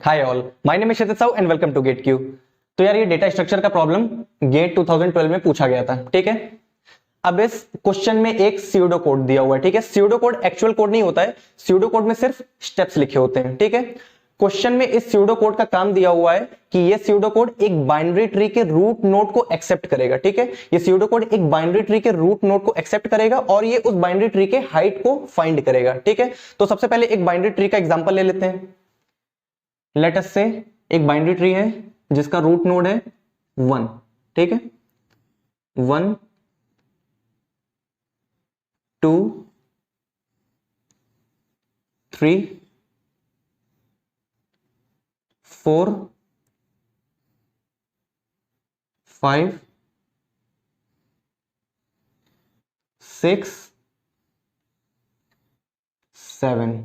Hi all, my name is Kshitij Sahu and welcome to GATE Q. तो यार ये data structure का प्रॉब्लम गेट 2012 में पूछा गया था, ठीक है। अब इस क्वेश्चन में एक स्यूडो कोड दिया हुआ है, ठीक है। स्यूडो कोड एक्चुअल कोड नहीं होता है, स्यूडो कोड में सिर्फ स्टेप्स लिखे होते हैं, ठीक है। क्वेश्चन में इस स्यूडो कोड का काम दिया हुआ है कि ये स्यूडो कोड एक बाइनरी ट्री के रूट नोड को एक्सेप्ट करेगा, ठीक है। ये स्यूडो कोड एक बाइनरी ट्री के रूट नोड को एक्सेप्ट करेगा और ये उस बाइनरी ट्री के हाइट को फाइंड करेगा, ठीक है। तो सबसे पहले एक बाइनरी ट्री का एग्जांपल ले लेते हैं। लेट अस से एक बाइनरी ट्री है जिसका रूट नोड है 1, ठीक है। 1 2 3 4 5 6 7,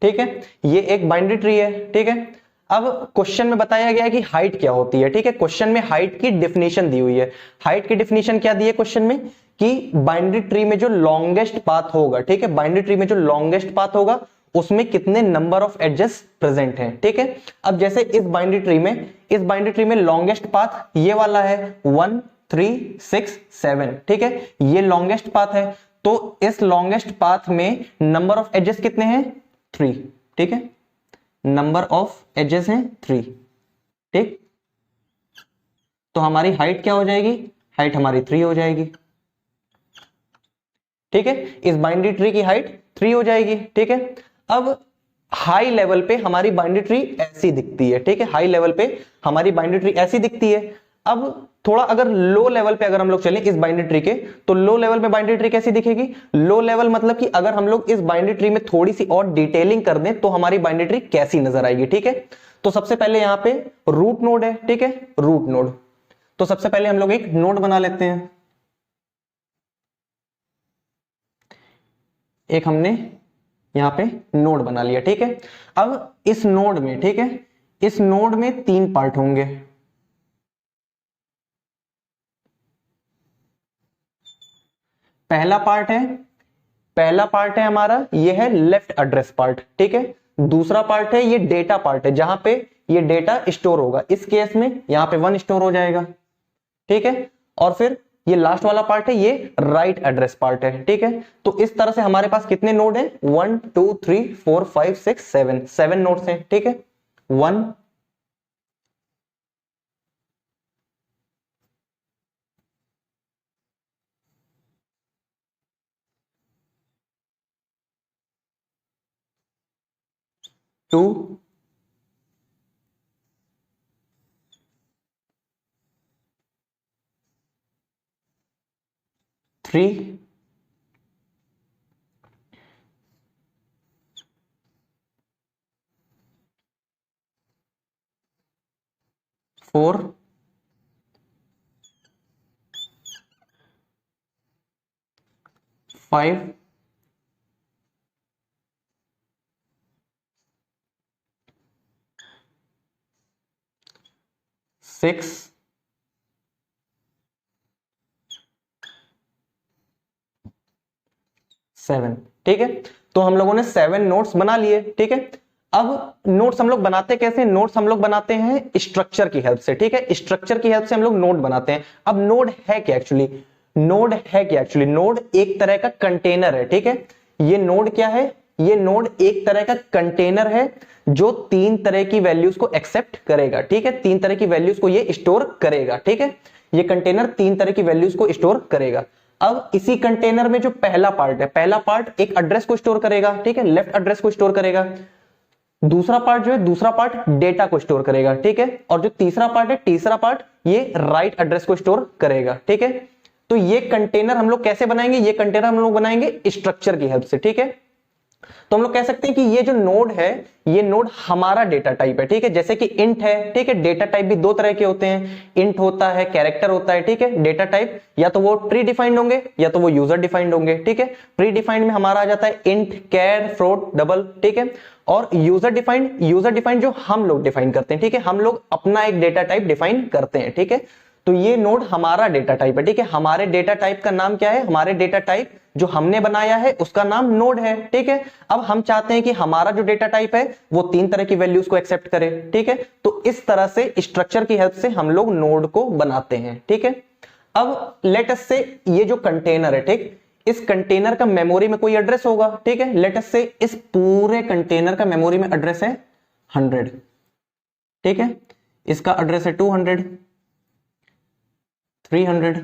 ठीक है। ये एक बाइनरी ट्री है, ठीक है। अब क्वेश्चन में बताया गया है कि हाइट क्या होती है, ठीक है। क्वेश्चन में हाइट की डेफिनेशन दी हुई है। हाइट की डेफिनेशन क्या दी है क्वेश्चन में कि बाइनरी ट्री में जो लॉन्गेस्ट पाथ होगा, ठीक है, बाइनरी ट्री में जो लॉन्गेस्ट पाथ होगा उसमें कितने नंबर ऑफ एजेस प्रेजेंट हैं, ठीक है। अब जैसे इस बाइनरी ट्री में लॉन्गेस्ट पाथ ये वाला है 1 3 6 7, ठीक है। ये लॉन्गेस्ट पाथ है, तो इस लॉन्गेस्ट पाथ में नंबर ऑफ एजेस कितने हैं 3, ठीक है। नंबर ऑफ एजेस हैं 3, ठीक। तो हमारी हाइट क्या हो जाएगी, हाइट हमारी 3 हो जाएगी, ठीक है। इस बाइनरी ट्री की हाइट 3 हो जाएगी, ठीक है। अब हाई लेवल पे हमारी बाइनरी ट्री ऐसी दिखती है, ठीक है। हाई लेवल पे हमारी बाइनरी ट्री ऐसी दिखती है। अब थोड़ा अगर लो लेवल पे अगर हम लोग चलें इस बाइनरी ट्री के, तो लो लेवल में बाइनरी ट्री कैसी दिखेगी। लो लेवल मतलब कि अगर हम लोग इस बाइनरी ट्री में थोड़ी सी और डिटेलिंग कर दें तो हमारी बाइनरी ट्री कैसी नजर आएगी, ठीक है। तो सबसे पहले यहां पे रूट नोड है, ठीक है, रूट नोड। तो सबसे पहले हम लोग एक नोड बना लेते हैं। एक हमने यहां पे नोड बना लिया, ठीक है। अब इस नोड में, ठीक है, इस नोड में 3 पार्ट होंगे। पहला पार्ट है हमारा, ये है लेफ्ट एड्रेस पार्ट, ठीक है। दूसरा पार्ट है ये डेटा पार्ट है, जहां पे ये डेटा स्टोर होगा। इस केस में यहां पे 1 स्टोर हो जाएगा, ठीक है। और फिर ये लास्ट वाला पार्ट है, ये राइट एड्रेस पार्ट है, ठीक है। तो इस तरह से हमारे पास कितने नोड हैं 1 2 3 4 5 6 7 नोड्स हैं, ठीक है। 1 2 3 4 5 6 7, ठीक है। तो हम लोगों ने 7 नोट्स बना लिए, ठीक है। अब नोट्स हम लोग बनाते कैसे, नोट्स हम लोग बनाते हैं स्ट्रक्चर की हेल्प से, ठीक है। स्ट्रक्चर की हेल्प से हम लोग नोड बनाते हैं। अब नोड है क्या एक्चुअली, नोड एक तरह का कंटेनर है, ठीक है। ये नोड क्या है, ये नोड एक तरह का कंटेनर है जो 3 तरह की वैल्यूज को एक्सेप्ट करेगा, ठीक है। 3 तरह की वैल्यूज को ये स्टोर करेगा, ठीक है। ये कंटेनर 3 तरह की वैल्यूज को स्टोर करेगा। अब इसी कंटेनर में जो पहला पार्ट है, पहला पार्ट एक एड्रेस को स्टोर करेगा, ठीक है, लेफ्ट एड्रेस को स्टोर करेगा। दूसरा पार्ट जो है, दूसरा पार्ट डेटा को स्टोर करेगा, ठीक है। और जो तीसरा पार्ट है, तीसरा पार्ट ये राइट एड्रेस को स्टोर करेगा, ठीक है। तो ये कंटेनर हम लोग कैसे बनाएंगे, ये कंटेनर हम लोग बनाएंगे स्ट्रक्चर की हेल्प से, ठीक है। तो हम लोग कह सकते हैं कि ये जो नोड है, ये नोड हमारा डेटा टाइप है, ठीक है। जैसे कि इंट है, ठीक है। डेटा टाइप भी 2 तरह के होते हैं, इंट होता है, कैरेक्टर होता है, ठीक है। डेटा टाइप या तो वो प्री डिफाइंड होंगे या तो वो यूजर डिफाइंड होंगे, ठीक है। प्री डिफाइंड में हमारा आ जाता है इंट, कैर, फ्लोट, डबल, ठीक है। और यूजर डिफाइंड जो हम लोग डिफाइन करते हैं, ठीक है। हम लोग अपना एक डेटा टाइप डिफाइन करते हैं, ठीक है। तो ये नोड हमारा डेटा टाइप है, ठीक है। हमारे डेटा टाइप का नाम क्या है, हमारे डेटा टाइप जो हमने बनाया है उसका नाम नोड है, ठीक है। अब हम चाहते हैं कि हमारा जो डेटा टाइप है वो 3 तरह की वैल्यूज को एक्सेप्ट करे, ठीक है। तो इस तरह से स्ट्रक्चर की हेल्प से हम लोग नोड को बनाते हैं, ठीक है। अब लेट अस से ये जो कंटेनर है, ठीक, इस कंटेनर का मेमोरी में कोई एड्रेस होगा, ठीक है। लेट अस से इस पूरे कंटेनर का मेमोरी में एड्रेस है 100, ठीक है। इसका एड्रेस है 200, 300,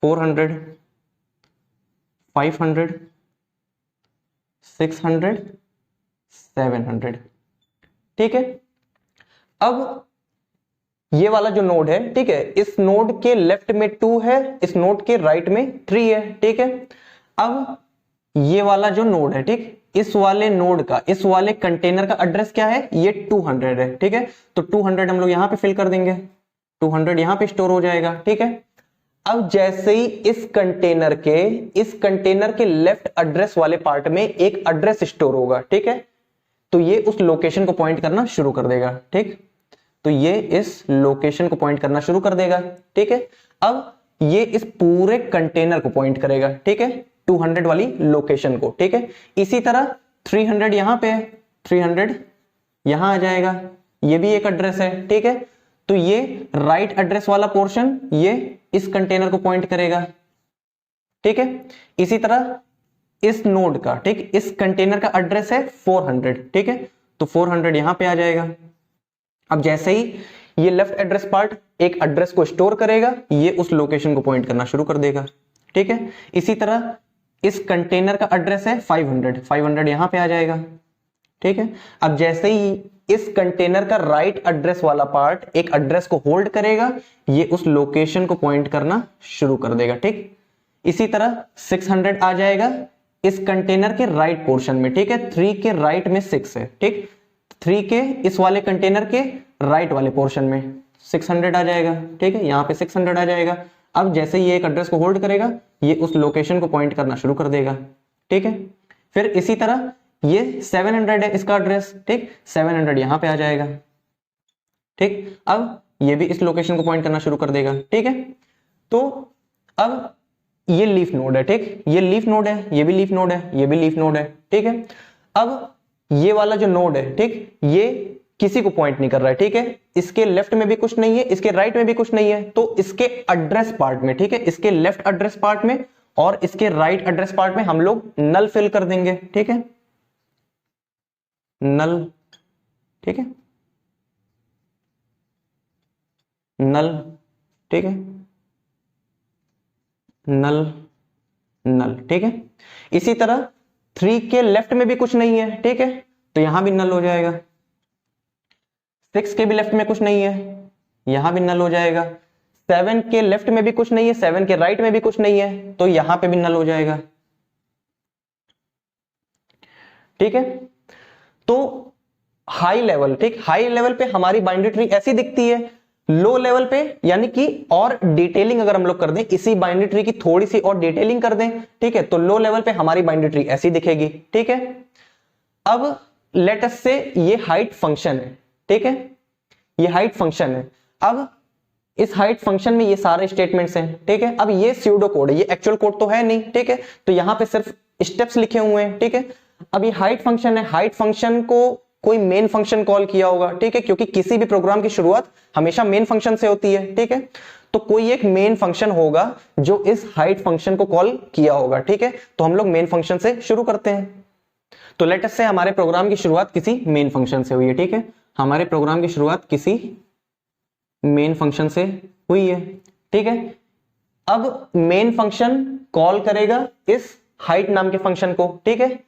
400, 500, 600, 700, ठीक है। अब ये वाला जो नोड है, ठीक है, इस नोड के लेफ्ट में 2 है, इस नोड के राइट में 3 है, ठीक है। अब ये वाला जो नोड है, ठीक, इस वाले नोड का, इस वाले कंटेनर का एड्रेस क्या है, ये 200 है, ठीक है। तो 200 हम लोग यहां पे फिल कर देंगे, 200 यहां पे स्टोर हो जाएगा, ठीक है। अब जैसे ही इस कंटेनर के लेफ्ट एड्रेस वाले पार्ट में एक एड्रेस स्टोर होगा, ठीक है, तो ये उस लोकेशन को पॉइंट करना शुरू कर देगा, ठीक। तो ये इस लोकेशन को पॉइंट करना शुरू कर देगा, ठीक है। अब ये इस पूरे कंटेनर को पॉइंट करेगा, ठीक है, 200 वाली लोकेशन को, ठीक है। इसी तरह 300 यहां पे है, 300 यहां आ जाएगा, ये भी एक एड्रेस है, ठीक है। तो ये राइट एड्रेस वाला पोर्शन ये इस कंटेनर को पॉइंट करेगा, ठीक है। इसी तरह इस नोड का, ठीक, इस कंटेनर का एड्रेस है 400, ठीक है, तो 400 यहां पे आ जाएगा। अब जैसे ही ये लेफ्ट एड्रेस पार्ट एक एड्रेस को स्टोर करेगा, ये उस लोकेशन को पॉइंट करना शुरू कर देगा, ठीक है। इसी तरह इस कंटेनर का एड्रेस है 500, 500 यहां पे आ जाएगा, ठीक है। अब जैसे ही इस कंटेनर का राइट एड्रेस वाला पार्ट एक एड्रेस को होल्ड करेगा, ये उस लोकेशन को पॉइंट करना शुरू कर देगा, ठीक। इसी तरह 600 आ जाएगा इस कंटेनर के राइट पोर्शन में, ठीक है, 3 के राइट में 6 है, ठीक, 3 के इस वाले कंटेनर के राइट वाले पोर्शन में 600 आ जाएगा, ठीक है, यहां पे 600 आ जाएगा। अब जैसे ये एक एड्रेस को होल्ड करेगा, ये उस लोकेशन को पॉइंट करना शुरू कर देगा, ठीक है। फिर इसी तरह ये 700 है इसका एड्रेस, ठीक, 700 यहां पे आ जाएगा, ठीक। अब ये भी इस लोकेशन को पॉइंट करना शुरू कर देगा, ठीक है। तो अब ये लीफ नोड है, ठीक, ये लीफ नोड है, ये भी लीफ नोड है, ये भी लीफ नोड है, ठीक है। अब ये वाला जो नोड है, ठीक, ये किसी को पॉइंट नहीं कर रहा है, ठीक है, इसके लेफ्ट में भी कुछ नहीं है, इसके राइट में भी कुछ नहीं है, तो इसके एड्रेस पार्ट में, ठीक है, इसके लेफ्ट एड्रेस पार्ट में और इसके राइट एड्रेस पार्ट में हम लोग नल फिल कर देंगे, ठीक है, नल, ठीक है, नल, ठीक है, नल, नल, ठीक है। इसी तरह 3 के लेफ्ट में भी कुछ नहीं है, ठीक है, तो यहां भी नल हो जाएगा। 6 के भी लेफ्ट में कुछ नहीं है, यहां भी नल हो जाएगा। 7 के लेफ्ट में भी कुछ नहीं है, 7 के राइट में भी कुछ नहीं है, तो यहां पे भी नल हो जाएगा, ठीक है। तो हाई लेवल, ठीक, हाई लेवल पे हमारी बाइनरी ट्री ऐसी दिखती है। लो लेवल पे यानी कि और डिटेलिंग अगर हम लोग कर दें, इसी बाइनरी ट्री की थोड़ी सी और डिटेलिंग कर दें, ठीक है, तो लो लेवल पे हमारी बाइनरी ट्री ऐसी दिखेगी, ठीक है। अब लेट अस से ये हाइट फंक्शन है, ठीक है, ये हाइट फंक्शन है। अब इस हाइट फंक्शन में ये सारे स्टेटमेंट्स हैं, ठीक है। अब ये स्यूडो कोड है, ये एक्चुअल कोड तो है नहीं, ठीक है, तो यहां पे सिर्फ स्टेप्स लिखे हुए हैं, ठीक है। अब ये हाइट फंक्शन है, हाइट फंक्शन को कोई मेन फंक्शन कॉल किया होगा, ठीक है, क्योंकि किसी भी प्रोग्राम की शुरुआत हमेशा मेन फंक्शन से होती है, ठीक है। तो कोई एक मेन फंक्शन होगा जो इस हाइट फंक्शन को कॉल किया होगा, ठीक है। तो हम लोग मेन फंक्शन से शुरू करते हैं। तो लेट अस से हमारे प्रोग्राम की शुरुआत किसी मेन फंक्शन से हुई है, ठीक है, हमारे प्रोग्राम की शुरुआत किसी मेन फंक्शन से हुई है, ठीक है। अब मेन फंक्शन कॉल करेगा इस हाइट नाम के फंक्शन को, ठीक है,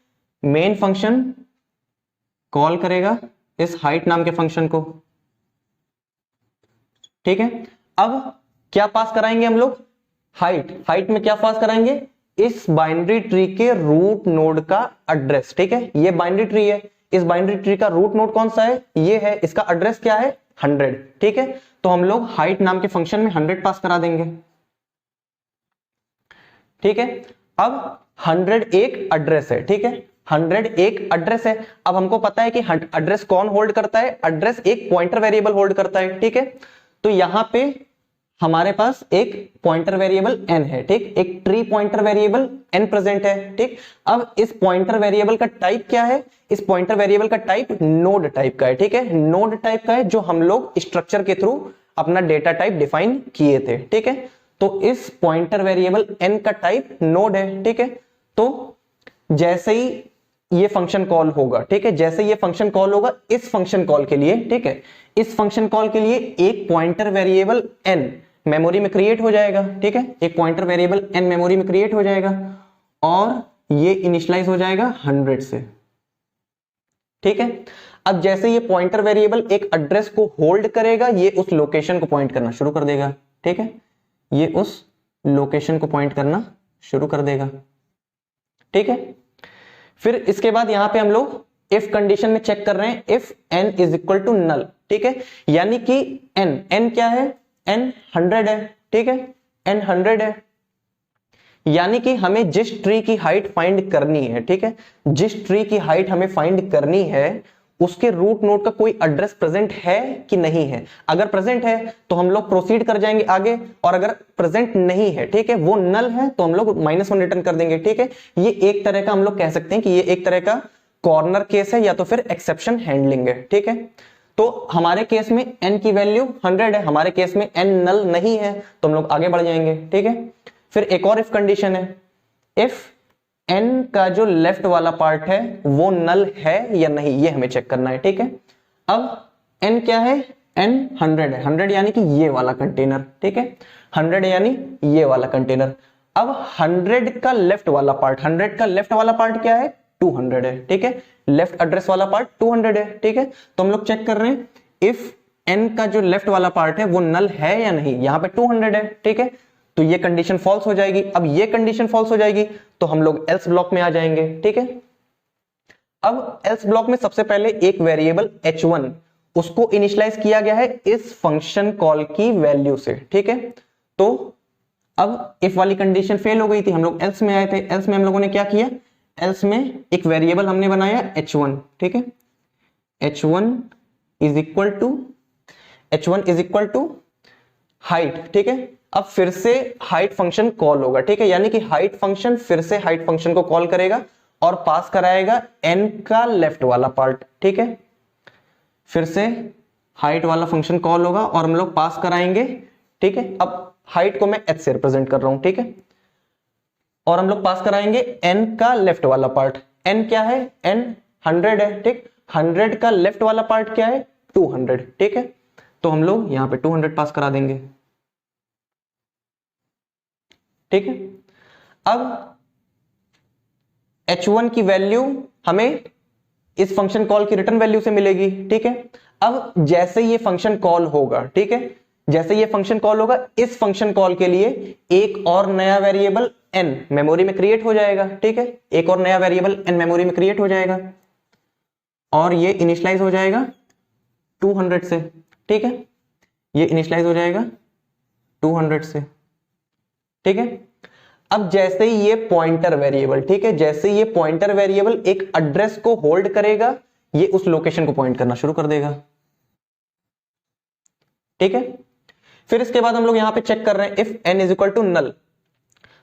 मेन फंक्शन कॉल करेगा इस हाइट नाम के फंक्शन को, ठीक है। अब क्या पास कराएंगे हम लोग, हाइट, हाइट में क्या पास कराएंगे, इस बाइनरी ट्री के रूट नोड का एड्रेस, ठीक है, ये बाइनरी ट्री है, इस बाइनरी ट्री का रूट नोड कौन सा है, ये है, इसका एड्रेस क्या है 100, ठीक है। तो हम लोग हाइट नाम के फंक्शन में 100 पास करा देंगे, ठीक है। अब 100 एक एड्रेस है, ठीक है, 100 एक एड्रेस है। अब हमको पता है कि एड्रेस कौन होल्ड करता है, एड्रेस एक पॉइंटर वेरिएबल होल्ड करता है, ठीक है। तो यहां पे हमारे पास एक पॉइंटर वेरिएबल n है, ठीक, एक tree pointer variable n present है, ठीक। अब इस पॉइंटर वेरिएबल का टाइप क्या है? इस पॉइंटर वेरिएबल का टाइप नोड टाइप का है, ठीक है, नोड टाइप का है, जो हम लोग स्ट्रक्चर के थ्रू अपना डेटा टाइप डिफाइन किए थे, ठीक है। तो इस पॉइंटर वेरिएबल n का टाइप नोड है, ठीक है। तो जैसे ही ये फंक्शन कॉल होगा, ठीक है, जैसे ये फंक्शन कॉल होगा इस फंक्शन कॉल के लिए, ठीक है, इस फंक्शन कॉल के लिए एक पॉइंटर वेरिएबल n मेमोरी में क्रिएट हो जाएगा, ठीक है, एक पॉइंटर वेरिएबल n मेमोरी में क्रिएट हो जाएगा और ये इनिशियलाइज हो जाएगा 100 से, ठीक है। अब जैसे ये पॉइंटर वेरिएबल एक एड्रेस को होल्ड करेगा, ये उस लोकेशन को पॉइंट करना शुरू कर देगा, ठीक है, ये उस लोकेशन को पॉइंट करना शुरू कर देगा, ठीक है। फिर इसके बाद यहां पे हम लोग इफ कंडीशन में चेक कर रहे हैं, if n is equal to null, ठीक है, यानी कि n क्या है? n 100 है, ठीक है, n 100 है, यानी कि हमें जिस ट्री की हाइट फाइंड करनी है, ठीक है, जिस ट्री की हाइट हमें फाइंड करनी है उसके रूट नोड का कोई एड्रेस प्रेजेंट है कि नहीं है। अगर प्रेजेंट है तो हम लोग प्रोसीड कर जाएंगे आगे, और अगर प्रेजेंट नहीं है, ठीक है, वो नल है, तो हम लोग -1 रिटर्न कर देंगे, ठीक है। ये एक तरह का हम लोग कह सकते हैं कि ये एक तरह का कॉर्नर केस है या तो फिर एक्सेप्शन हैंडलिंग है, ठीक है। तो हमारे केस में n की वैल्यू 100 है, हमारे केस में n नल नहीं है, तो हम लोग आगे बढ़ जाएंगे, ठीक है। फिर एक और इफ कंडीशन है, इफ n का जो लेफ्ट वाला पार्ट है वो नल है या नहीं, ये हमें चेक करना है, ठीक है। अब n क्या है? n 100 है, 100 यानी कि ये वाला कंटेनर, ठीक है, 100 यानी ये वाला कंटेनर। अब 100 का लेफ्ट वाला पार्ट, 100 का लेफ्ट वाला पार्ट क्या है? 200 है, ठीक है, लेफ्ट एड्रेस वाला पार्ट 200 है, ठीक है। तो हम लोग चेक कर रहे हैं इफ n का जो लेफ्ट वाला पार्ट है वो नल है या नहीं, यहां पे 200 है, ठीक है, तो ये कंडीशन फॉल्स हो जाएगी। अब ये कंडीशन फॉल्स हो जाएगी तो हम लोग एल्स ब्लॉक में आ जाएंगे, ठीक है। अब एल्स ब्लॉक में सबसे पहले एक वेरिएबल h1 उसको इनिशियलाइज किया गया है इस फंक्शन कॉल की वैल्यू से, ठीक है। तो अब इफ वाली कंडीशन फेल हो गई थी, हम लोग एल्स में आए थे, एल्स में हम लोगों ने क्या किया? एल्स में एक वेरिएबल हमने बनाया h1, ठीक है, h1 is equal to height, ठीक है। अब फिर से हाइट फंक्शन कॉल होगा, ठीक है, यानी कि हाइट फंक्शन फिर से हाइट फंक्शन को कॉल करेगा और पास कराएगा n का लेफ्ट वाला पार्ट, ठीक है। फिर से हाइट वाला फंक्शन कॉल होगा और हम लोग पास कराएंगे, ठीक है। अब हाइट को मैं h से रिप्रेजेंट कर रहा हूं, ठीक है, और हम लोग पास कराएंगे n का लेफ्ट वाला पार्ट। n क्या है? n 100 है, ठीक, 100 का लेफ्ट वाला पार्ट क्या है? 200, ठीक है। तो हम लोग यहां पे 200 पास करा देंगे, ठीक है। अब h1 की वैल्यू हमें इस फंक्शन कॉल की रिटर्न वैल्यू से मिलेगी, ठीक है। अब जैसे ये फंक्शन कॉल होगा, ठीक है, जैसे ये फंक्शन कॉल होगा इस फंक्शन कॉल के लिए एक और नया वेरिएबल n मेमोरी में क्रिएट हो जाएगा, ठीक है, एक और नया वेरिएबल n मेमोरी में क्रिएट हो जाएगा और ये इनिशियलाइज हो जाएगा 200 से, ठीक है, ये इनिशियलाइज हो जाएगा 200 से, ठीक है। अब जैसे ही ये पॉइंटर वेरिएबल, ठीक है, जैसे ये पॉइंटर वेरिएबल एक एड्रेस को होल्ड करेगा, ये उस लोकेशन को पॉइंट करना शुरू कर देगा, ठीक है। फिर इसके बाद हम लोग यहां पे चेक कर रहे हैं if n is equal to null,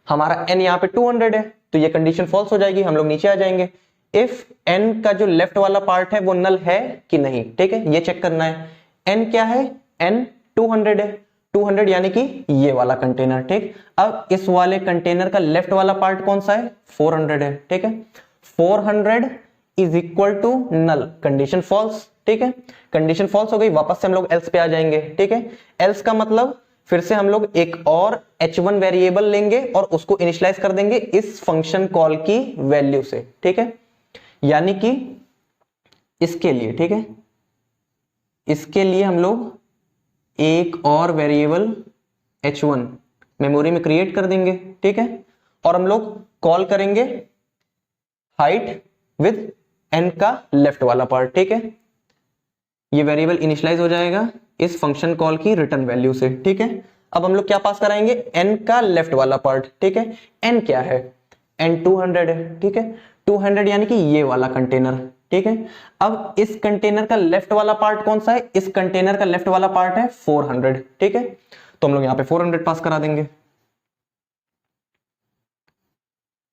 हमारा n यहां पे 200 है, तो ये कंडीशन फॉल्स हो जाएगी, हम लोग नीचे आ जाएंगे। इफ n का जो लेफ्ट वाला पार्ट है वो नल है कि नहीं, ठीक है, ये चेक करना है। n क्या है? n 200 है, 200 यानी कि ये वाला कंटेनर, ठीक। अब इस वाले कंटेनर का लेफ्ट वाला पार्ट कौन सा है? 400 है, ठीक है, 400 is equal to null, condition false, ठीक है, कंडीशन फॉल्स हो गई, वापस से हम लोग एल्स पे आ जाएंगे, ठीक है। एल्स का मतलब फिर से हम लोग एक और h1 वेरिएबल लेंगे और उसको इनिशियलाइज कर देंगे इस फंक्शन कॉल की वैल्यू से, ठीक है, यानी कि इसके लिए, ठीक है, इसके लिए हम लोग एक और वेरिएबल h1 मेमोरी में क्रिएट कर देंगे, ठीक है, और हम लोग कॉल करेंगे हाइट विद n का लेफ्ट वाला पार्ट, ठीक है। ये वेरिएबल इनिशियलाइज हो जाएगा इस फंक्शन कॉल की रिटर्न वैल्यू से, ठीक है। अब हम लोग क्या पास कराएंगे? n का लेफ्ट वाला पार्ट, ठीक है, n क्या है? n 200 है, ठीक है, 200 यानी कि ये वाला कंटेनर, ठीक है। अब इस कंटेनर का लेफ्ट वाला पार्ट कौन सा है? इस कंटेनर का लेफ्ट वाला पार्ट है 400, ठीक है। तो हम लोग यहाँ पे 400 पास करा देंगे।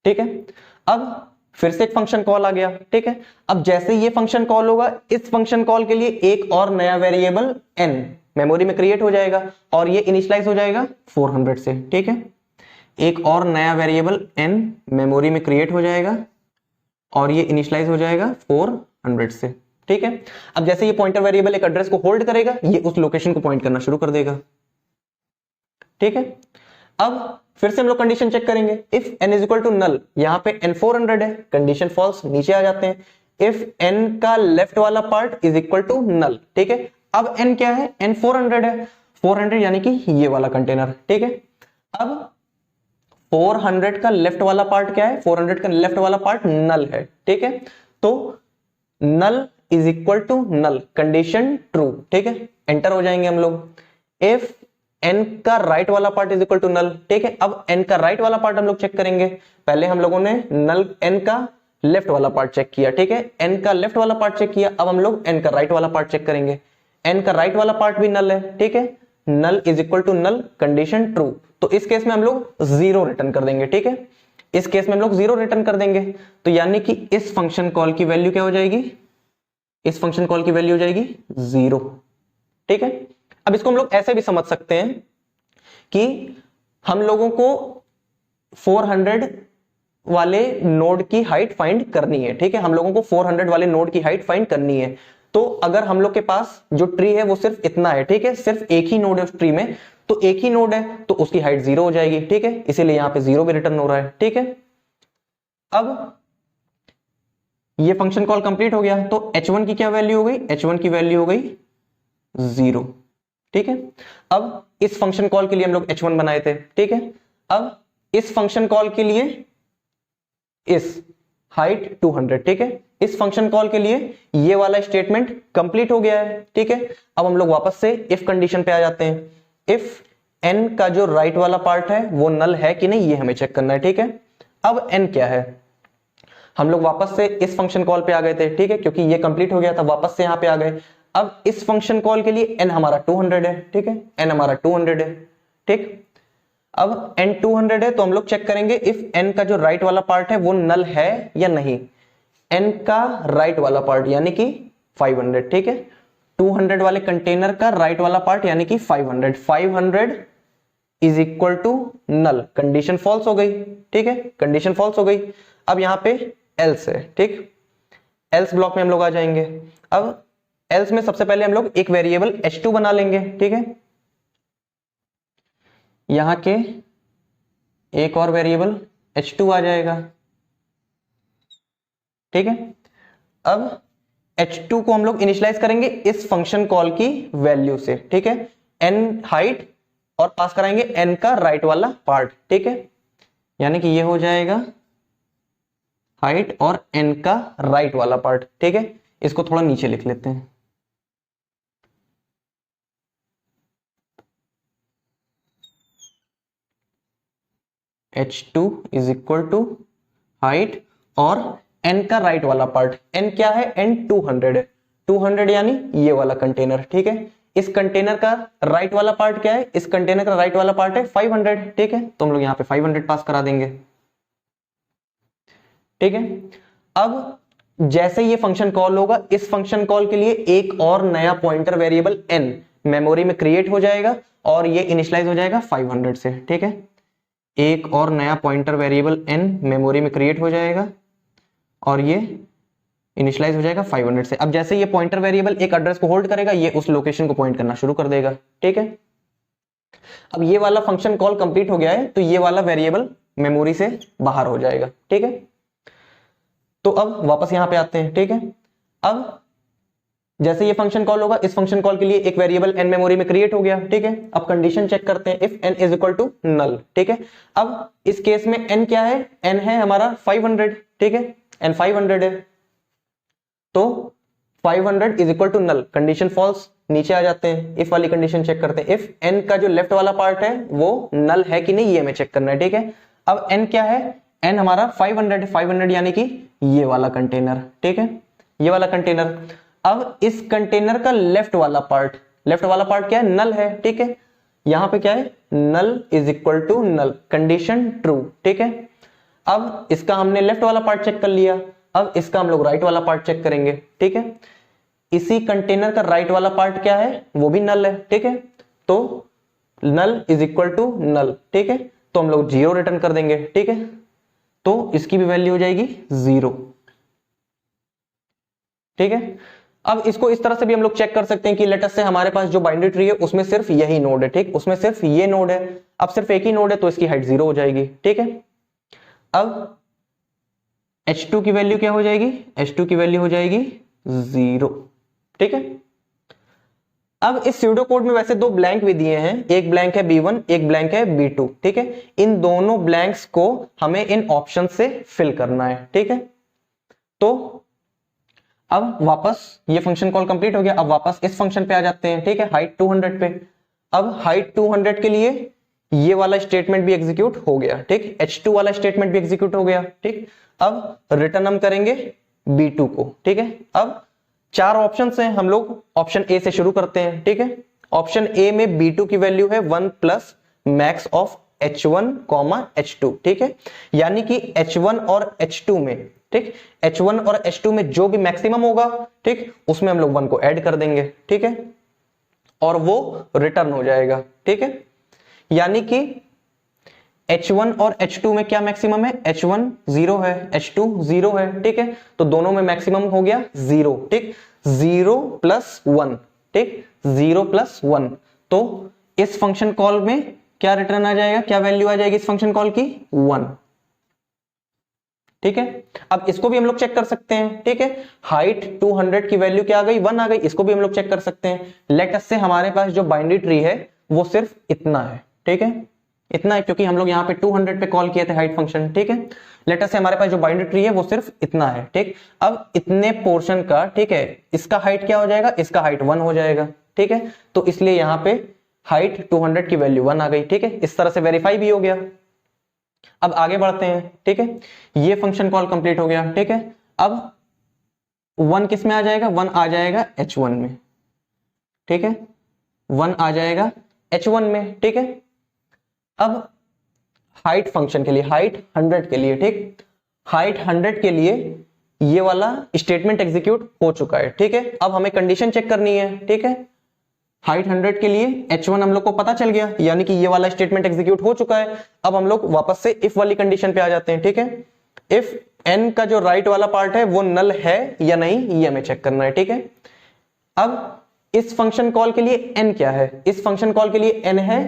ठीक है, अब फिर से एक फंक्शन कॉल आ गया। ठीक है, अब जैसे ये फंक्शन कॉल होगा, इस फंक्शन कॉल के लिए एक और नया वेरिएबल n मेमोरी में क्रिएट हो जाएगा और ये इनिशियलाइज हो जाएगा 400 से। ठीक है, एक और नया वेरिएबल n मेमोरी में क्रिएट हो जाएगा और ये इनिशियलाइज हो जाएगा 400 से। ठीक है, अब जैसे ये पॉइंटर वेरिएबल एक एड्रेस को होल्ड करेगा, ये उस लोकेशन को पॉइंट करना शुरू कर देगा। ठीक है, अब फिर से हम लोग कंडीशन चेक करेंगे। If n is equal to null, यहां पे n 400 है, कंडीशन फॉल्स, नीचे आ जाते हैं। इफ n का लेफ्ट वाला part is equal to null. ठीक है, अब n क्या है, n 400 है, 400 यानी कि ये वाला कंटेनर। ठीक है, अब 400 का लेफ्ट वाला पार्ट क्या है, 400 का लेफ्ट वाला पार्ट नल है। ठीक है, तो null is equal to null, condition true. ठीक है, एंटर हो जाएंगे हम लोग। इफ n का राइट वाला part is equal to null. ठीक है, अब n का राइट वाला पार्ट हम लोग चेक करेंगे। पहले हम लोगों ने नल n का लेफ्ट वाला पार्ट चेक किया। ठीक है, n का लेफ्ट वाला पार्ट चेक किया, अब हम लोग n का राइट वाला पार्ट चेक करेंगे। n का राइट वाला पार्ट भी नल है। ठीक है, null is equal to null, condition true. तो इस केस में हम लोग 0 रिटर्न कर देंगे। ठीक है, इस केस में हम लोग 0 रिटर्न कर देंगे, तो यानी कि इस फंक्शन कॉल की वैल्यू क्या हो जाएगी, इस फंक्शन कॉल की वैल्यू हो जाएगी 0। ठीक है, अब इसको हम लोग ऐसे भी समझ सकते हैं कि हम लोगों को 400 वाले नोड की हाइट फाइंड करनी है। ठीक है, हम लोगों को 400 वाले नोड की हाइट फाइंड करनी है। तो अगर हम लोग के पास जो ट्री है वो सिर्फ इतना है, ठीक है, सिर्फ एक ही नोड है उस ट्री में, तो एक ही नोड है तो उसकी हाइट 0 हो जाएगी। ठीक है, इसीलिए यहां पे 0 भी रिटर्न हो रहा है। ठीक है, अब ये फंक्शन कॉल कंप्लीट हो गया, तो h1 की क्या वैल्यू हो गई, h1 की वैल्यू हो गई 0। ठीक है, अब इस फंक्शन कॉल के लिए हम लोग h1 बनाए थे। ठीक है, अब इस फंक्शन कॉल के लिए इस हाइट 200। ठीक है, इस फंक्शन कॉल के लिए ये वाला स्टेटमेंट कंप्लीट हो गया है। ठीक है, अब हम लोग वापस से इफ कंडीशन पे आ जाते हैं। इफ n का जो राइट वाला पार्ट है वो नल है कि नहीं, ये हमें चेक करना है। ठीक है, अब n क्या है, हम लोग वापस से इस फंक्शन कॉल पे आ गए थे। ठीक है, क्योंकि ये कंप्लीट हो गया था, वापस से यहां पे आ गए। अब इस फंक्शन कॉल के लिए n हमारा 200 है। ठीक है, n हमारा 200 है। ठीक, अब n 200 है तो हम लोग चेक करेंगे इफ n का जो राइट वाला पार्ट है वो नल है या नहीं। n का राइट वाला पार्ट यानी कि 500। ठीक है, 200 वाले कंटेनर का राइट वाला पार्ट यानी कि 500, 500 is equal to null, condition false हो गई। ठीक है, कंडीशन फॉल्स हो गई। अब यहां पे एल्स है। ठीक, एल्स ब्लॉक में हम लोग आ जाएंगे। अब एल्स में सबसे पहले हम लोग एक वेरिएबल h2 बना लेंगे। ठीक है, यहां के एक और वेरिएबल h2 आ जाएगा। ठीक है, अब h2 को हम लोग इनिशियलाइज करेंगे इस फंक्शन कॉल की वैल्यू से। ठीक है, n हाइट और पास कराएंगे n का राइट वाला पार्ट। ठीक है, यानी कि ये हो जाएगा हाइट और n का राइट वाला पार्ट। ठीक है, इसको थोड़ा नीचे लिख लेते हैं। h2 is equal to height और n का राइट वाला पार्ट। n क्या है, n 200 है, 200 यानी ये वाला कंटेनर। ठीक है, इस कंटेनर का राइट वाला पार्ट क्या है, इस कंटेनर का राइट वाला पार्ट है 500। ठीक है, तो हम लोग यहां पे 500 पास करा देंगे। ठीक है, अब जैसे ये फंक्शन कॉल होगा, इस फंक्शन कॉल के लिए एक और नया पॉइंटर वेरिएबल n मेमोरी में क्रिएट हो जाएगा और ये इनिशियलाइज हो जाएगा 500 से। ठीक है, एक और नया पॉइंटर वेरिएबल n मेमोरी में क्रिएट हो जाएगा और ये इनिशियलाइज हो जाएगा 500 से। अब जैसे ये पॉइंटर वेरिएबल एक एड्रेस को होल्ड करेगा, ये उस लोकेशन को पॉइंट करना शुरू कर देगा। ठीक है, अब ये वाला फंक्शन कॉल कंप्लीट हो गया है, तो ये वाला वेरिएबल मेमोरी से बाहर हो जाएगा। ठीक है, तो अब वापस यहां पे आते हैं। ठीक है, अब जैसे ये फंक्शन कॉल होगा, इस फंक्शन कॉल के लिए एक वेरिएबल n मेमोरी में क्रिएट हो गया। ठीक है, अब कंडीशन चेक करते हैं if n is equal to null. ठीक है, अब इस केस में n क्या है, n है हमारा 500। ठीक है, n 500 है, तो 500 is equal to null, condition false, नीचे आ जाते हैं। इफ वाली कंडीशन चेक करते हैं, इफ n का जो लेफ्ट वाला पार्ट है वो नल है कि नहीं, ये हमें चेक करना है। ठीक है, अब n क्या है, n हमारा 500, 500 यानी कि ये वाला कंटेनर। ठीक है, ये वाला कंटेनर। अब इस कंटेनर का लेफ्ट वाला पार्ट क्या है, नल है। ठीक है, यहां पे क्या है, null is equal to null, condition true, ठीक है। अब इसका हमने लेफ्ट वाला पार्ट चेक कर लिया, अब इसका हम लोग राइट वाला पार्ट चेक करेंगे, ठीक है। इसी कंटेनर का राइट वाला पार्ट क्या है, वो भी नल है, ठीक है। तो null is equal to null, ठीक है। तो हम लोग 0 रिटर्न कर देंगे, ठीक है। तो इसकी भी वैल्यू हो जाएगी 0, ठीक है। अब इसको इस तरह से भी हम लोग चेक कर सकते हैं कि लेट अस से हमारे पास जो बाइनरी ट्री है उसमें सिर्फ यही नोड है, ठीक, उसमें सिर्फ ये नोड है। अब सिर्फ एक ही नोड है तो इसकी हाइट 0 हो जाएगी, ठीक है। अब H2 की वैल्यू क्या हो जाएगी, H2 की वैल्यू हो जाएगी 0, ठीक है। अब इस स्यूडो कोड में वैसे 2 ब्लैंक भी दिए हैं, एक ब्लैंक है B1, एक ब्लैंक है B2, ठीक है। इन दोनों ब्लैंक्स को हमें इन ऑप्शन से फिल करना है, ठीक है। तो अब वापस ये फंक्शन कॉल कंप्लीट हो गया, अब वापस इस फंक्शन पे आ जाते हैं, ठीक है, हाइट 200 पे। अब हाइट 200 के लिए ये वाला स्टेटमेंट भी एग्जीक्यूट हो गया, ठीक, H2 वाला स्टेटमेंट भी एग्जीक्यूट हो गया, ठीक। अब रिटर्न हम करेंगे B2 को, ठीक है। अब 4 ऑप्शंस हैं, हम लोग ऑप्शन ए से शुरू करते हैं, ठीक है। ऑप्शन ए में B2 की वैल्यू है 1 plus max of H1, H2, ठीक है। यानी कि H1 और H2 में, ठीक, H1 और H2 में जो भी मैक्सिमम होगा, ठीक, उसमें हम लोग 1 को ऐड कर देंगे, ठीक है, और वो रिटर्न हो जाएगा, ठीक है। यानी कि H1 और H2 में क्या मैक्सिमम है, H1 0 है, H2 0 है, ठीक है। तो दोनों में मैक्सिमम हो गया 0, ठीक, 0 प्लस 1, ठीक, 0 प्लस 1। तो इस फंक्शन कॉल में क्या रिटर्न आ जाएगा, क्या वैल्यू आ जाएगी इस फंक्शन कॉल की, 1, ठीक है। अब इसको भी हम लोग चेक कर सकते हैं, ठीक है। हाइट 200 की वैल्यू क्या आ गई, 1 आ गई, इसको भी हम लोग चेक कर सकते हैं। लेट अस से हमारे पास जो बाइनरी ट्री है वो सिर्फ इतना है, ठीक है, इतना है, क्योंकि हम लोग यहाँ पे 200 पे कॉल किए थे हाइट फंक्शन, ठीक है। लेट अस से हमारे पास जो बाइनरी ट्री है वो सिर्फ इतना है, ठीक। अब इतने पोर्शन का, ठीक है, इसका हाइट क्या हो जाएगा, इसका हाइट 1 हो जाएगा, ठीक है। तो इसलिए यहाँ पे हाइट 200 की वैल्यू 1 आ गई, ठीक है। इस तरह से वेरीफाई भी हो गया। अब आगे बढ़ते हैं, ठीक है। ये फंक्शन कॉल कंप्लीट हो गया, ठीक है। अब 1 किस में आ जाएगा, 1 आ जाएगा H1 में, ठीक है, 1 आ जाएगा H1 में, ठीक है। अब हाइट फंक्शन के लिए, हाइट 100 के लिए, ठीक, हाइट 100 के लिए ये वाला स्टेटमेंट एग्जीक्यूट हो चुका है, ठीक है। अब हमें कंडीशन चेक करनी है, ठीक है। हाइट 100 के लिए H1 हम लोग को पता चल गया, यानी कि ये वाला स्टेटमेंट एग्जीक्यूट हो चुका है। अब हम लोग वापस से इफ वाली कंडीशन पे आ जाते हैं, ठीक है। इफ n का जो राइट वाला पार्ट है वो नल है या नहीं, ये हमें चेक करना है, ठीक है। अब इस फंक्शन कॉल के लिए n क्या है, इस फंक्शन कॉल के लिए n है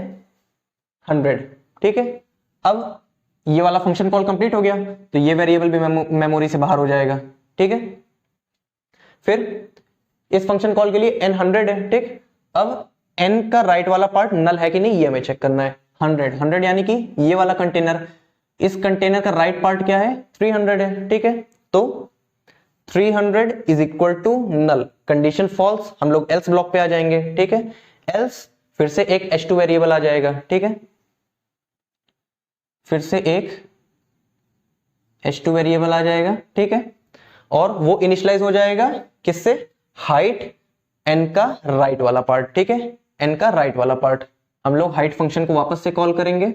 100, ठीक है। अब ये वाला फंक्शन कॉल कंप्लीट हो गया, तो ये वेरिएबल भी मेमोरी से बाहर हो जाएगा, ठीक है। फिर इस फंक्शन कॉल के लिए n 100 है, ठीक। अब n का राइट वाला पार्ट नल है कि नहीं, ये हमें चेक करना है। 100 यानी कि ये वाला कंटेनर, इस कंटेनर का राइट पार्ट क्या है, 300 है, ठीक है। तो 300 is equal to null, condition false, हम लोग एल्स ब्लॉक पे आ जाएंगे, ठीक है। एल्स फिर से एक H2 वेरिएबल आ जाएगा, ठीक है, फिर से एक H2 वेरिएबल आ जाएगा, ठीक है। और वो इनिशियलाइज हो जाएगा किससे, हाइट n का राइट वाला पार्ट, ठीक है, n का राइट वाला पार्ट। हम लोग हाइट फंक्शन को वापस से कॉल करेंगे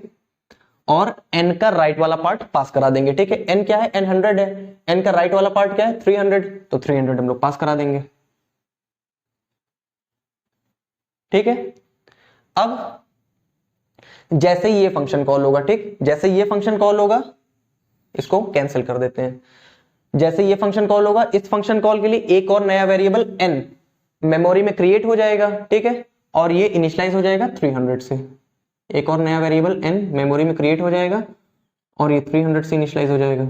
और n का राइट वाला पार्ट पास करा देंगे, ठीक है। n क्या है, n 100 है, n का राइट वाला पार्ट क्या है, 300, तो 300 हम लोग पास करा देंगे, ठीक है। अब जैसे ही ये फंक्शन कॉल होगा, ठीक, जैसे ये फंक्शन कॉल होगा, इसको कैंसिल कर देते हैं। जैसे ये फंक्शन कॉल होगा, इस फंक्शन कॉल के लिए एक और नया वेरिएबल n मेमोरी में क्रिएट हो जाएगा, ठीक है, और ये इनिशियलाइज हो जाएगा 300 से। एक और नया वेरिएबल n मेमोरी में क्रिएट हो जाएगा और ये 300 से इनिशियलाइज हो जाएगा,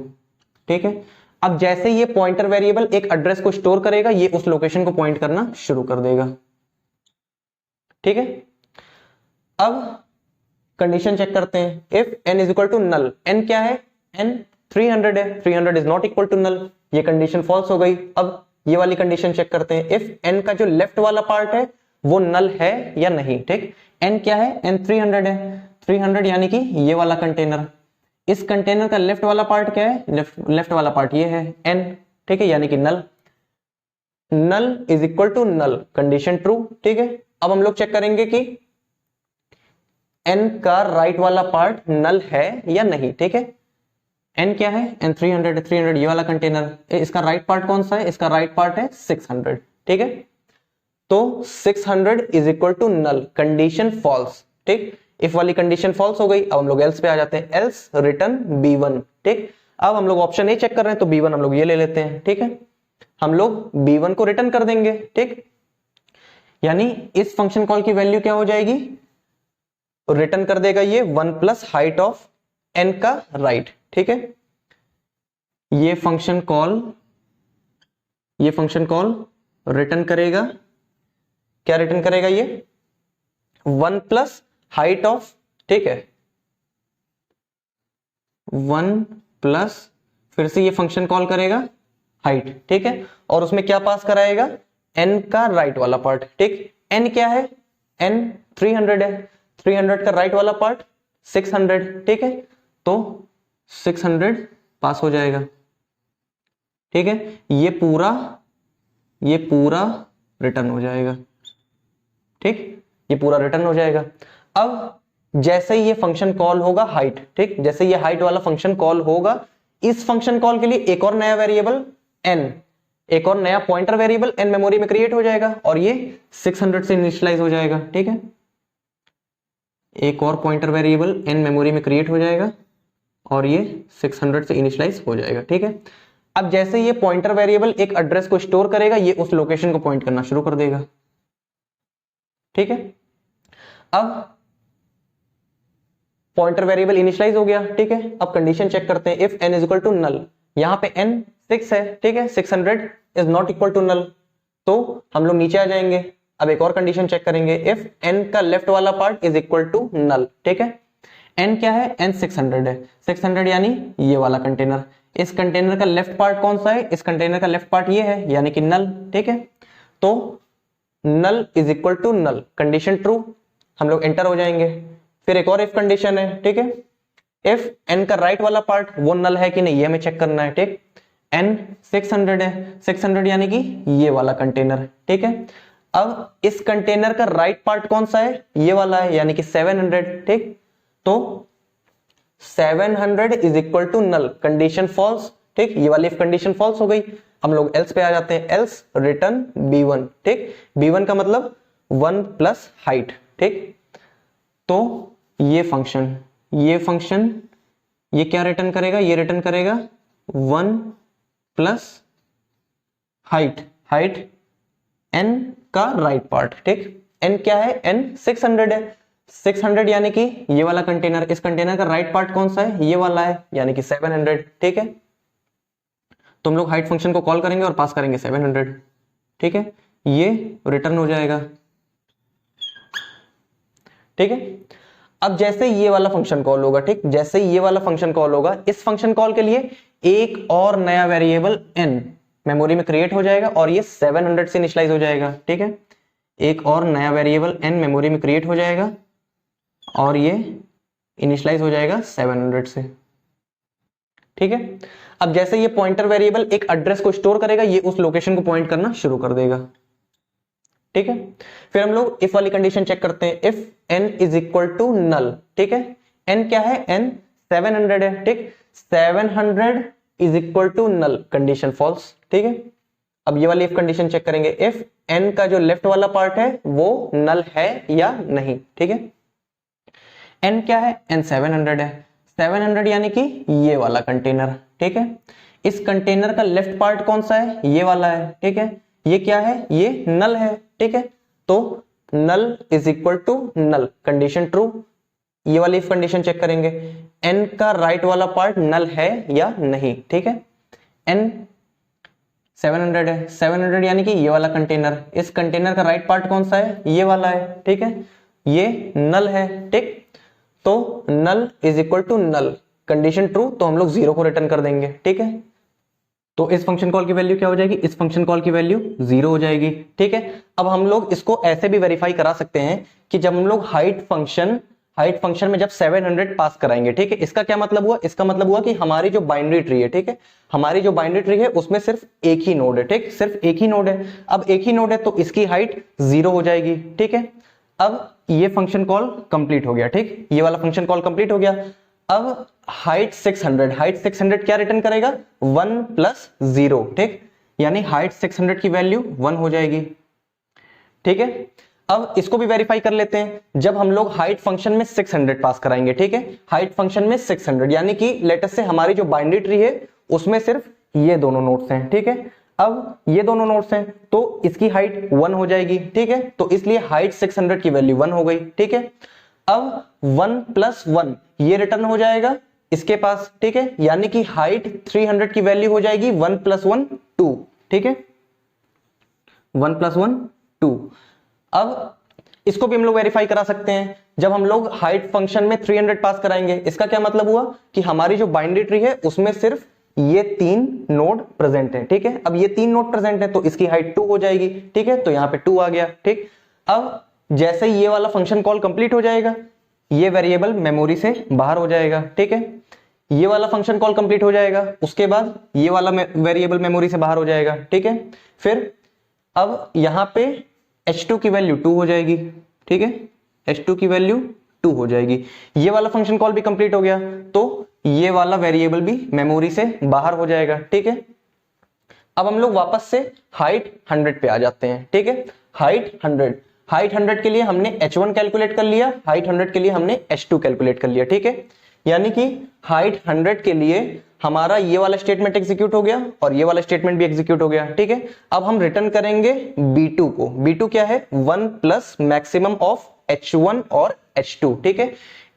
ठीक है। अब जैसे ये पॉइंटर वेरिएबल एक एड्रेस को स्टोर करेगा, ये उस लोकेशन को पॉइंट करना शुरू कर देगा, ठीक है। अब कंडीशन चेक करते हैं, if n is equal to null, n क्या है, n 300 है, 300 is not equal to null, ये कंडीशन फॉल्स हो गई। अब ये वाली कंडीशन चेक करते हैं, इफ n का जो लेफ्ट वाला पार्ट है वो नल है या नहीं, ठीक। n क्या है, n 300 है, 300 यानी कि ये वाला कंटेनर, इस कंटेनर का लेफ्ट वाला पार्ट क्या है, लेफ्ट वाला पार्ट ये है n, ठीक है, यानी कि null, null is equal to null, condition true, ठीक है। अब हम लोग चेक करेंगे कि n का राइट वाला पार्ट नल है या नहीं, ठीक है। n क्या है, n 300 ये वाला कंटेनर, इसका राइट पार्ट कौन सा है, इसका राइट पार्ट है 600, ठीक है। तो 600 is equal to null, condition false, ठीक। इफ वाली कंडीशन फॉल्स हो गई। अब हम लोग एल्स पे आ जाते हैं, एल्स रिटर्न B1, ठीक। अब हम लोग ऑप्शन ए चेक कर रहे हैं तो B1 हम लोग ये ले लेते हैं, ठीक है। हम लोग B1 को रिटर्न कर देंगे, ठीक। यानी इस फंक्शन कॉल की वैल्यू क्या हो जाएगी, रिटर्न कर देगा ये 1 प्लस हाइट ऑफ n का राइट, ठीक है। ये फंक्शन कॉल रिटर्न करेगा, क्या रिटर्न करेगा ये 1 प्लस हाइट ऑफ, ठीक है, 1 प्लस फिर से ये फंक्शन कॉल करेगा हाइट, ठीक है। और उसमें क्या पास कराएगा, n का राइट वाला पार्ट, ठीक। n क्या है, n 300 है, 300 का राइट वाला पार्ट 600, ठीक है। तो 600 पास हो जाएगा, ठीक है। ये पूरा रिटर्न हो जाएगा, ठीक। ये पूरा रिटर्न हो जाएगा। अब जैसे ही ये फंक्शन कॉल होगा हाइट, ठीक, जैसे ये हाइट वाला फंक्शन कॉल होगा, इस फंक्शन कॉल के लिए एक और नया वेरिएबल n, एक और नया पॉइंटर वेरिएबल n मेमोरी में क्रिएट हो जाएगा और ये 600 से इनिशियलाइज हो जाएगा, ठीक है। एक और पॉइंटर वेरिएबल n मेमोरी में क्रिएट हो जाएगा और ये 600 से इनिशियलाइज हो जाएगा, ठीक है। अब जैसे ये पॉइंटर वेरिएबल एक एड्रेस को स्टोर करेगा, ये उस लोकेशन को पॉइंट करना शुरू कर देगा, ठीक है। अब पॉइंटर वेरिएबल इनिशियलाइज हो गया, ठीक है। अब कंडीशन चेक करते हैं, if n is equal to null, यहां पे n 6 है, ठीक है, 600 is not equal to null, तो हम लोग नीचे आ जाएंगे। अब एक और कंडीशन चेक करेंगे, इफ n का लेफ्ट वाला part is equal to null, ठीक है। n क्या है, n 600 है, 600 यानी ये वाला कंटेनर, इस कंटेनर का लेफ्ट पार्ट कौन सा है, इस कंटेनर का लेफ्ट पार्ट ये है, यानी कि नल, ठीक है। तो null is equal to null, condition true, हम लोग एंटर हो जाएंगे। फिर एक और इफ कंडीशन है, ठीक है। इफ n का राइट वाला पार्ट वो नल है कि नहीं, ये हमें चेक करना है, ठीक। n 600 है, 600 यानी कि ये वाला कंटेनर, ठीक है। अब इस कंटेनर का राइट पार्ट कौन सा है, ये वाला है, यानी कि 700, ठीक। तो 700 is equal to null, condition false, ठीक। ये वाली इफ कंडीशन फॉल्स हो गई। हम लोग एल्स पे आ जाते हैं, एल्स रिटर्न B1, ठीक। B1 का मतलब 1 प्लस हाइट, ठीक। तो ये फंक्शन ये क्या रिटर्न करेगा, ये रिटर्न करेगा 1 प्लस हाइट n का राइट पार्ट, ठीक। n क्या है, n 600 है, 600 यानी कि ये वाला कंटेनर, इस कंटेनर का राइट पार्ट कौन सा है, ये वाला है, यानी कि 700, ठीक है। तो हम लोग हाइट फंक्शन को कॉल करेंगे और पास करेंगे 700, ठीक है। ये रिटर्न हो जाएगा, ठीक है। अब जैसे ये वाला फंक्शन कॉल होगा, ठीक, जैसे ये वाला फंक्शन कॉल होगा, इस फंक्शन कॉल के लिए एक और नया वेरिएबल n मेमोरी में क्रिएट हो जाएगा और ये 700 से इनिशियलाइज हो जाएगा, ठीक है। एक और नया वेरिएबल n मेमोरी में क्रिएट हो जाएगा और ये इनिशियलाइज हो जाएगा 700 से, ठीक है। अब जैसे ये पॉइंटर वेरिएबल एक एड्रेस को स्टोर करेगा, ये उस लोकेशन को पॉइंट करना शुरू कर देगा, ठीक है। फिर हम लोग इफ वाली कंडीशन चेक करते हैं, if n is equal to null, ठीक है। n क्या है, n 700 है, ठीक। 700 is equal to null, condition false, ठीक है। अब ये वाली इफ कंडीशन चेक करेंगे, इफ n का जो लेफ्ट वाला पार्ट है वो नल है या नहीं, ठीक है। n क्या है, n 700 है, 700 यानी कि ये वाला कंटेनर, ठीक है। इस कंटेनर का लेफ्ट पार्ट कौन सा है, ये वाला है, ठीक है। ये क्या है, ये नल है, ठीक है। तो null is equal to null, condition true. ये वाली इफ कंडीशन चेक करेंगे, n का राइट वाला पार्ट नल है या नहीं, ठीक है। n 700 है, 700 यानी कि ये वाला कंटेनर, इस कंटेनर का राइट पार्ट कौन सा है, ये वाला है, ठीक है। ये नल है, ठीक। तो null is equal to null, condition true, तो हम लोग 0 को रिटर्न कर देंगे, ठीक है। तो इस फंक्शन कॉल की वैल्यू क्या हो जाएगी, इस फंक्शन कॉल की वैल्यू 0 हो जाएगी, ठीक है। अब हम लोग इसको ऐसे भी वेरीफाई करा सकते हैं कि जब हम लोग हाइट फंक्शन में जब 700 पास कराएंगे, ठीक है, इसका क्या मतलब हुआ, इसका मतलब हुआ कि हमारी जो बाइनरी ट्री है, ठीक है, हमारी जो बाइनरी ट्री है उसमें सिर्फ एक ही नोड है, ठीक, सिर्फ एक ही नोड है। अब एक ही नोड है तो इसकी हाइट 0 हो जाएगी, ठीक है। अब ये फंक्शन कॉल कंप्लीट हो गया, ठीक, ये वाला फंक्शन कॉल कंप्लीट हो गया। अब हाइट 600 क्या रिटर्न करेगा, 1 + 0, ठीक, यानी हाइट 600 की वैल्यू 1 हो जाएगी, ठीक है। अब इसको भी वेरीफाई कर लेते हैं। जब हम लोग हाइट फंक्शन में 600 पास कराएंगे, ठीक है, हाइट फंक्शन में 600 यानी कि लेटेस्ट से हमारी जो बाइनरी ट्री है उसमें सिर्फ ये दोनों नोड्स हैं, ठीक है। अब ये दोनों नोड्स हैं तो इसकी हाइट 1 हो जाएगी, ठीक है, तो इसलिए हाइट 600 की वैल्यू 1 हो गई, ठीक है। अब 1 + 1 ये रिटर्न हो जाएगा इसके पास, ठीक है, यानी कि हाइट 300 की वैल्यू हो जाएगी 1 + 1 2, ठीक है, 1 + 1 2। अब इसको भी हम लोग वेरीफाई करा सकते हैं। जब हम लोग हाइट फंक्शन में 300 पास कराएंगे, इसका क्या मतलब हुआ कि हमारी जो बाइनरी ट्री है उसमें सिर्फ ये 3 नोड प्रेजेंट है, ठीक है। अब ये 3 नोड प्रेजेंट है तो इसकी हाइट 2 हो जाएगी, ठीक है, तो यहां पे 2 आ गया, ठीक। अब जैसे ही ये वाला फंक्शन कॉल कंप्लीट हो जाएगा, ये वेरिएबल मेमोरी से बाहर हो जाएगा, ठीक है, ये वाला फंक्शन कॉल कंप्लीट हो जाएगा, उसके बाद ये वाला वेरिएबल मेमोरी से बाहर हो जाएगा, ठीक है। फिर अब यहां पे h2 की वैल्यू 2 हो जाएगी, ठीक है, h2 की वैल्यू 2 हो जाएगी। ये वाला फंक्शन कॉल भी कंप्लीट हो गया तो ये वाला वेरिएबल भी मेमोरी से बाहर हो जाएगा, ठीक है। अब हम लोग वापस से हाइट 100 पे आ जाते हैं, ठीक है। हाइट 100 के लिए हमने h1 कैलकुलेट कर लिया, हाइट 100 के लिए हमने h2 कैलकुलेट कर लिया, ठीक है। यानी कि हाइट 100 के लिए हमारा ये वाला स्टेटमेंट एग्जीक्यूट हो गया और ये वाला स्टेटमेंट भी एग्जीक्यूट हो गया, ठीक है। अब हम रिटर्न करेंगे b2 को। b2 क्या है, 1 + मैक्सिमम ऑफ h1 और h2, ठीक है।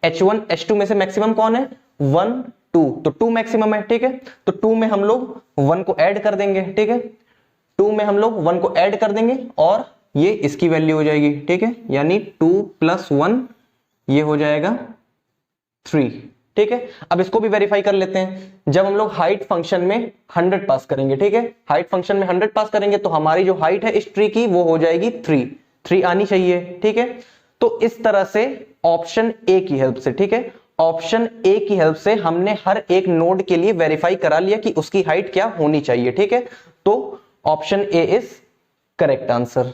h1 h2 में से मैक्सिमम कौन है, 1 2, तो 2 मैक्सिमम है, ठीक है। तो 2 में हम लोग 1 को ऐड कर देंगे, ठीक है, 2 में हम लोग 1 को ऐड कर देंगे और ये इसकी वैल्यू हो जाएगी, ठीक है, यानी 2 + 1 ये हो जाएगा 3, ठीक है। अब इसको भी वेरीफाई कर लेते हैं। जब हम लोग हाइट फंक्शन में 100 पास करेंगे, ठीक है, हाइट फंक्शन में 100 पास करेंगे तो हमारी जो हाइट है इस ट्री की वो हो जाएगी 3 आनी चाहिए, ठीक है। तो इस तरह से ऑप्शन ए की हेल्प से, ठीक है, ऑप्शन ए की हेल्प से हमने हर एक नोड के लिए वेरीफाई करा लिया कि उसकी हाइट क्या होनी चाहिए, ठीक है। तो option A is correct answer.